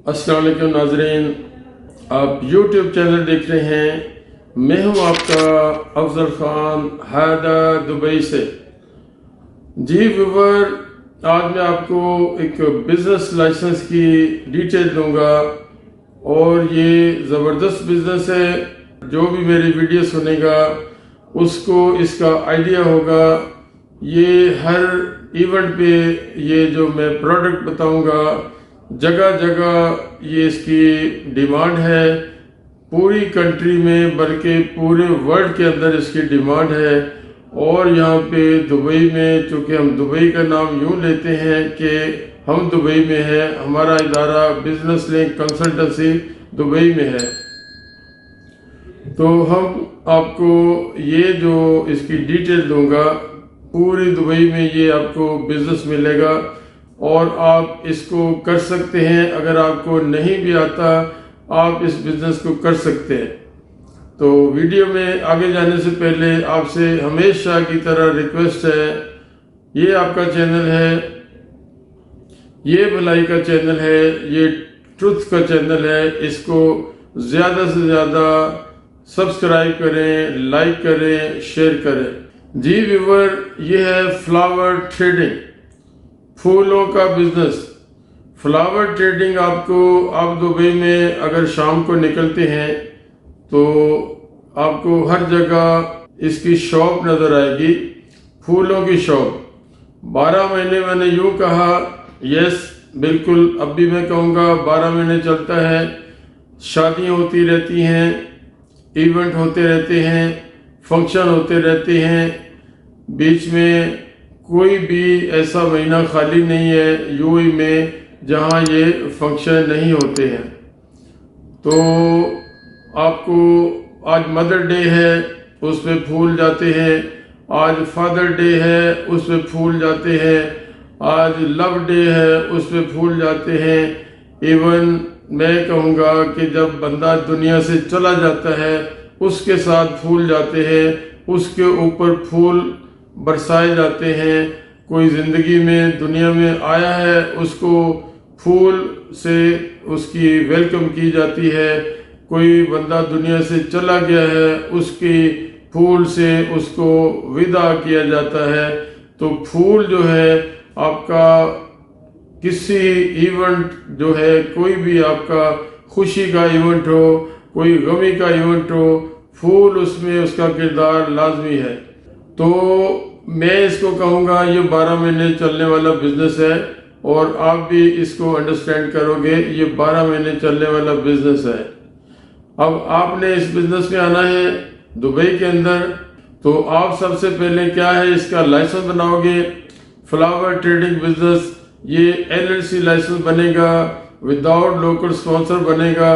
अस्सलाम वालेकुम नाजरीन, आप YouTube चैनल देख रहे हैं। मैं हूं आपका अफजल ख़ान हैदर दुबई से। जी व्यूवर, आज मैं आपको एक बिज़नेस लाइसेंस की डिटेल दूंगा और ये ज़बरदस्त बिज़नेस है। जो भी मेरी वीडियो सुनेगा उसको इसका आइडिया होगा। ये हर इवेंट पे ये जो मैं प्रोडक्ट बताऊंगा, जगह जगह ये इसकी डिमांड है। पूरी कंट्री में बल्कि पूरे वर्ल्ड के अंदर इसकी डिमांड है। और यहाँ पे दुबई में, चूँकि हम दुबई का नाम यूँ लेते हैं कि हम दुबई में हैं, हमारा इदारा बिजनेस लिंक कंसल्टेंसी दुबई में है, तो हम आपको ये जो इसकी डिटेल दूंगा, पूरी दुबई में ये आपको बिजनेस मिलेगा और आप इसको कर सकते हैं। अगर आपको नहीं भी आता, आप इस बिज़नेस को कर सकते हैं। तो वीडियो में आगे जाने से पहले आपसे हमेशा की तरह रिक्वेस्ट है, ये आपका चैनल है, ये भलाई का चैनल है, ये ट्रुथ का चैनल है। इसको ज़्यादा से ज़्यादा सब्सक्राइब करें, लाइक करें, शेयर करें। जी व्यूवर, ये है फ्लावर ट्रेडिंग, फूलों का बिजनेस। फ्लावर ट्रेडिंग आपको, आप दुबई में अगर शाम को निकलते हैं तो आपको हर जगह इसकी शॉप नज़र आएगी, फूलों की शॉप। 12 महीने मैंने यूँ कहा, यस बिल्कुल, अब भी मैं कहूँगा 12 महीने चलता है। शादियाँ होती रहती हैं, इवेंट होते रहते हैं, फंक्शन होते रहते हैं। बीच में कोई भी ऐसा महीना खाली नहीं है यूएई में जहां ये फंक्शन नहीं होते हैं। तो आपको आज मदर डे है, उस पे फूल जाते हैं। आज फादर डे है, उस पे फूल जाते हैं। आज लव डे है, उस पे फूल जाते हैं। इवन मैं कहूँगा कि जब बंदा दुनिया से चला जाता है उसके साथ फूल जाते हैं, उसके ऊपर फूल बरसाए जाते हैं। कोई ज़िंदगी में दुनिया में आया है, उसको फूल से उसकी वेलकम की जाती है। कोई बंदा दुनिया से चला गया है, उसकी फूल से उसको विदा किया जाता है। तो फूल जो है आपका किसी इवेंट जो है, कोई भी आपका खुशी का इवेंट हो, कोई गमी का इवेंट हो, फूल उसमें उसका किरदार लाजमी है। तो मैं इसको कहूँगा ये 12 महीने चलने वाला बिजनेस है और आप भी इसको अंडरस्टैंड करोगे, ये 12 महीने चलने वाला बिजनेस है। अब आपने इस बिजनेस में आना है दुबई के अंदर, तो आप सबसे पहले क्या है, इसका लाइसेंस बनाओगे। फ्लावर ट्रेडिंग बिजनेस ये LLC लाइसेंस बनेगा, विदाउट लोकल स्पॉन्सर बनेगा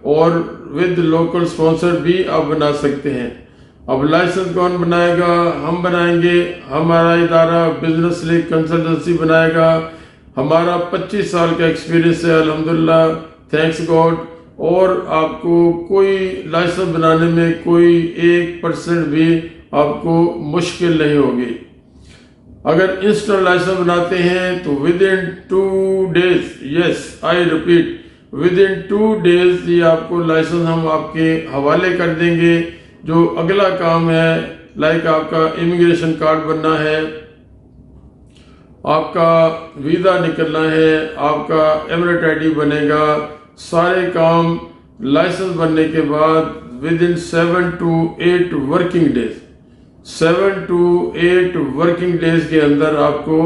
और विद लोकल स्पॉन्सर भी आप बना सकते हैं। अब लाइसेंस कौन बनाएगा? हम बनाएंगे। हमारा इदारा बिजनेस लिंक कंसल्टेंसी बनाएगा। हमारा 25 साल का एक्सपीरियंस है अल्हम्दुलिल्लाह, थैंक्स गॉड। और आपको कोई लाइसेंस बनाने में कोई 1% भी आपको मुश्किल नहीं होगी। अगर इंस्टेंट लाइसेंस बनाते हैं तो with in 2 days, yes I repeat, with in 2 days ये आपको लाइसेंस हम आपके हवाले कर देंगे। जो अगला काम है, लाइक आपका इमिग्रेशन कार्ड बनना है, आपका वीज़ा निकलना है, आपका एमिरेट ID बनेगा, सारे काम लाइसेंस बनने के बाद with in 7 to 8 working days, 7 to 8 working days के अंदर आपको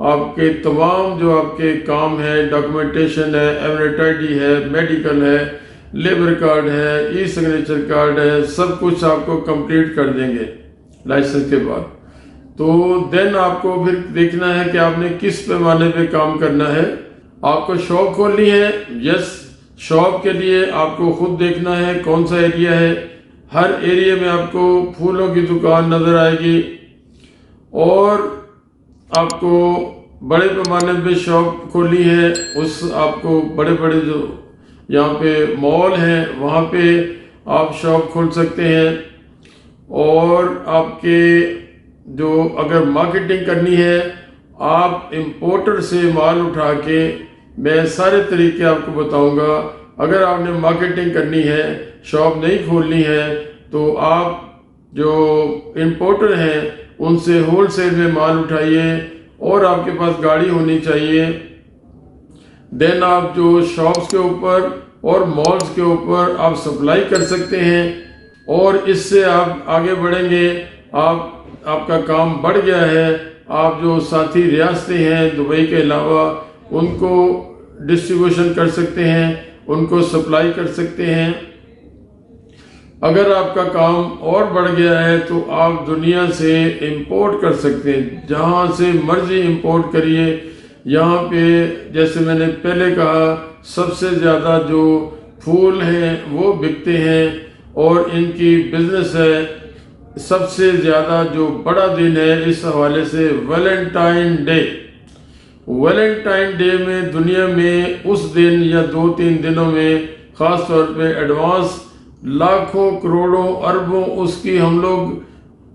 आपके तमाम जो आपके काम है, डॉक्यूमेंटेशन है, एमिरेट ID है, मेडिकल है, लेबर कार्ड है, ई सिग्नेचर कार्ड है, सब कुछ आपको कंप्लीट कर देंगे लाइसेंस के बाद। तो देन आपको फिर देखना है कि आपने किस पैमाने पे काम करना है। आपको शॉप खोलनी है, यस, शॉप के लिए आपको खुद देखना है कौन सा एरिया है। हर एरिया में आपको फूलों की दुकान नजर आएगी और आपको बड़े पैमाने पे शॉप खोलनी है। उस आपको बड़े बड़े जो यहाँ पे मॉल हैं वहाँ पे आप शॉप खोल सकते हैं। और आपके जो अगर मार्केटिंग करनी है, आप इंपोर्टर से माल उठा के मैं सारे तरीके आपको बताऊंगा। अगर आपने मार्केटिंग करनी है, शॉप नहीं खोलनी है, तो आप जो इंपोर्टर हैं उनसे होलसेल में माल उठाइए और आपके पास गाड़ी होनी चाहिए। देन आप जो शॉप्स के ऊपर और मॉल्स के ऊपर आप सप्लाई कर सकते हैं और इससे आप आगे बढ़ेंगे। आपका काम बढ़ गया है। आप जो साथी रियासतें हैं दुबई के अलावा, उनको डिस्ट्रीब्यूशन कर सकते हैं, उनको सप्लाई कर सकते हैं। अगर आपका काम और बढ़ गया है तो आप दुनिया से इंपोर्ट कर सकते हैं, जहां से मर्जी इंपोर्ट करिए। यहाँ पे जैसे मैंने पहले कहा, सबसे ज़्यादा जो फूल हैं वो बिकते हैं और इनकी बिजनेस है। सबसे ज़्यादा जो बड़ा दिन है इस हवाले से वैलेंटाइन डे। वैलेंटाइन डे में दुनिया में उस दिन या 2-3 दिनों में ख़ास तौर पे एडवांस लाखों करोड़ों अरबों उसकी हम लोग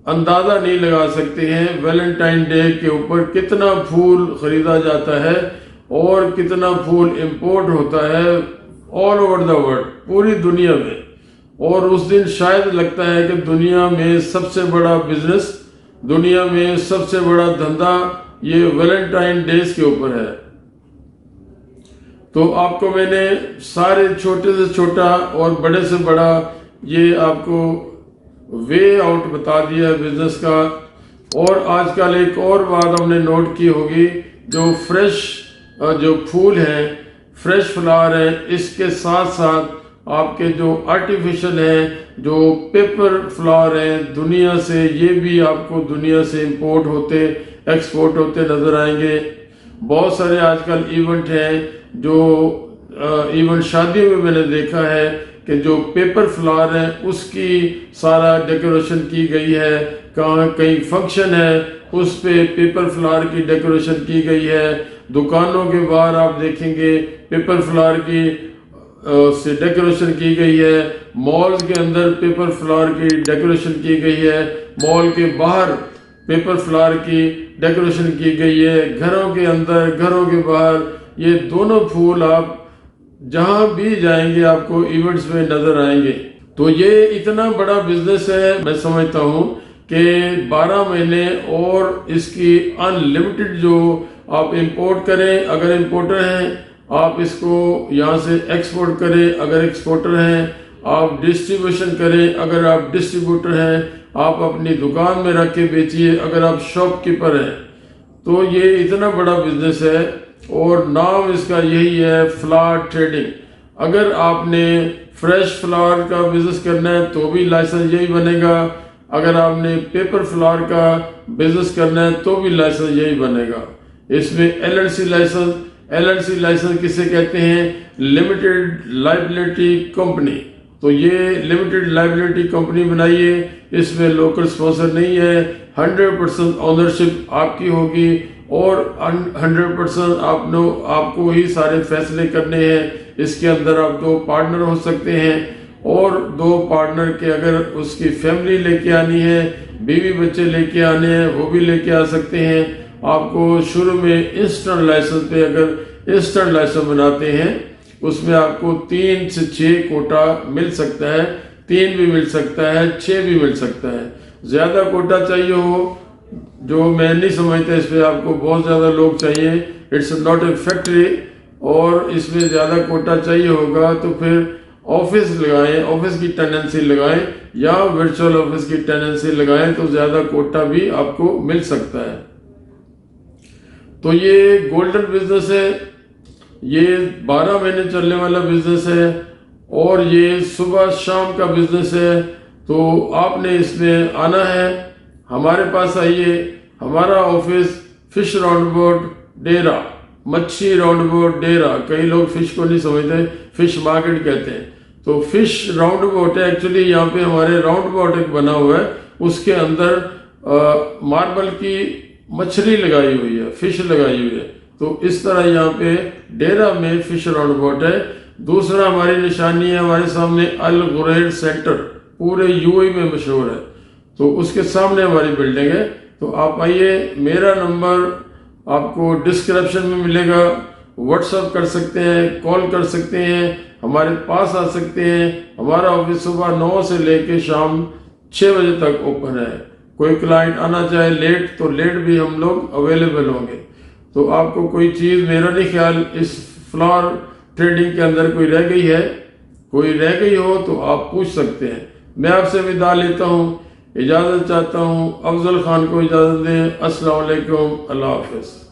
अंदाज़ा नहीं लगा सकते हैं। वैलेंटाइन डे के ऊपर कितना फूल ख़रीदा जाता है और कितना फूल इंपोर्ट होता है ऑल ओवर द वर्ल्ड, पूरी दुनिया में। और उस दिन शायद लगता है कि दुनिया में सबसे बड़ा बिजनेस, दुनिया में सबसे बड़ा धंधा ये वैलेंटाइन डेज के ऊपर है। तो आपको मैंने सारे छोटे से छोटा और बड़े से बड़ा ये आपको वे आउट बता दिया है बिजनेस का। और आजकल एक और बात हमने नोट की होगी, जो फ्रेश जो फूल हैं, फ्रेश फ्लावर हैं, इसके साथ साथ आपके जो आर्टिफिशियल हैं, जो पेपर फ्लावर हैं दुनिया से, ये भी आपको दुनिया से इंपोर्ट होते एक्सपोर्ट होते नजर आएंगे। बहुत सारे आजकल इवेंट हैं, जो इवेंट शादियों में मैंने देखा है कि जो पेपर फ्लावर है उसकी सारा डेकोरेशन की गई है। कहाँ कहीं फंक्शन है उस पे पेपर फ्लावर की डेकोरेशन की गई है। दुकानों के बाहर आप देखेंगे पेपर फ्लावर की से डेकोरेशन की गई है। मॉल के अंदर पेपर फ्लावर की डेकोरेशन की गई है। मॉल के बाहर पेपर फ्लावर की डेकोरेशन की गई है। घरों के अंदर, घरों के बाहर, ये दोनों फूल आप जहां भी जाएंगे आपको इवेंट्स में नजर आएंगे। तो ये इतना बड़ा बिजनेस है, मैं समझता हूं कि 12 महीने और इसकी अनलिमिटेड जो आप इंपोर्ट करें, अगर इंपोर्टर हैं आप इसको यहाँ से एक्सपोर्ट करें, अगर एक्सपोर्टर हैं आप डिस्ट्रीब्यूशन करें, अगर आप डिस्ट्रीब्यूटर हैं आप अपनी दुकान में रख के बेचिए, अगर आप शॉपकीपर हैं। तो ये इतना बड़ा बिजनेस है और नाम इसका यही है, फ्लावर ट्रेडिंग। अगर आपने फ्रेश फ्लावर का बिजनेस करना है तो भी लाइसेंस यही बनेगा। अगर आपने पेपर फ्लावर का बिजनेस करना है तो भी लाइसेंस यही बनेगा। इसमें एलएलसी लाइसेंस किसे कहते हैं? Limited liability company. तो ये लिमिटेड लाइबिलिटी कंपनी बनाइए, इसमें लोकल स्पॉन्सर नहीं है। 100% ओनरशिप आपकी होगी और 100% आपको ही सारे फैसले करने हैं। इसके अंदर आप 2 पार्टनर हो सकते हैं और 2 पार्टनर के अगर उसकी फैमिली लेके आनी है, बीवी बच्चे लेके आने हैं, वो भी लेके आ सकते हैं। आपको शुरू में इंस्टेंट लाइसेंस पे, अगर इंस्टेंट लाइसेंस बनाते हैं उसमें आपको 3 से 6 कोटा मिल सकता है। 3 भी मिल सकता है, 6 भी मिल सकता है। ज्यादा कोटा चाहिए हो, जो मैं नहीं समझता, इस पे आपको बहुत ज्यादा लोग चाहिए। इट्स नॉट ए फैक्ट्री और इसमें ज्यादा कोटा चाहिए होगा तो फिर ऑफिस लगाएं, ऑफिस की टेनेंसी लगाएं या वर्चुअल ऑफिस की टेनेंसी लगाएं तो ज्यादा कोटा भी आपको मिल सकता है। तो ये गोल्डन बिजनेस है, ये 12 महीने चलने वाला बिजनेस है और ये सुबह शाम का बिजनेस है। तो आपने इसमें आना है, हमारे पास आइए। हमारा ऑफिस फिश राउंड बोट डेरा, मच्छी राउंड बोट डेरा, कई लोग फिश को नहीं समझते, फिश मार्केट कहते हैं। तो फिश राउंड बोट है एक्चुअली, यहाँ पे हमारे राउंड बोट एक बना हुआ है, उसके अंदर मार्बल की मछली लगाई हुई है, फिश लगाई हुई है। तो इस तरह यहाँ पे डेरा में फिश राउंड बोट है। दूसरा हमारी निशानी है, हमारे सामने अल गुरैर सेंटर, पूरे यूएई में मशहूर है। तो उसके सामने हमारी बिल्डिंग है। तो आप आइए, मेरा नंबर आपको डिस्क्रिप्शन में मिलेगा व्हाट्सएप कर सकते हैं, कॉल कर सकते हैं, हमारे पास आ सकते हैं। हमारा ऑफिस सुबह 9 से लेकर शाम 6 बजे तक ओपन है। कोई क्लाइंट आना चाहे लेट तो लेट भी हम लोग अवेलेबल होंगे। तो आपको कोई चीज़, मेरा नहीं ख्याल इस फ्लावर ट्रेडिंग के अंदर कोई रह गई है, कोई रह गई हो तो आप पूछ सकते हैं। मैं आपसे विदा लेता हूँ, इजाज़त चाहता हूँ। अफजल खान को इजाज़त दें। अस्सलाम वालेकुम, अल्लाह हाफ़िज़।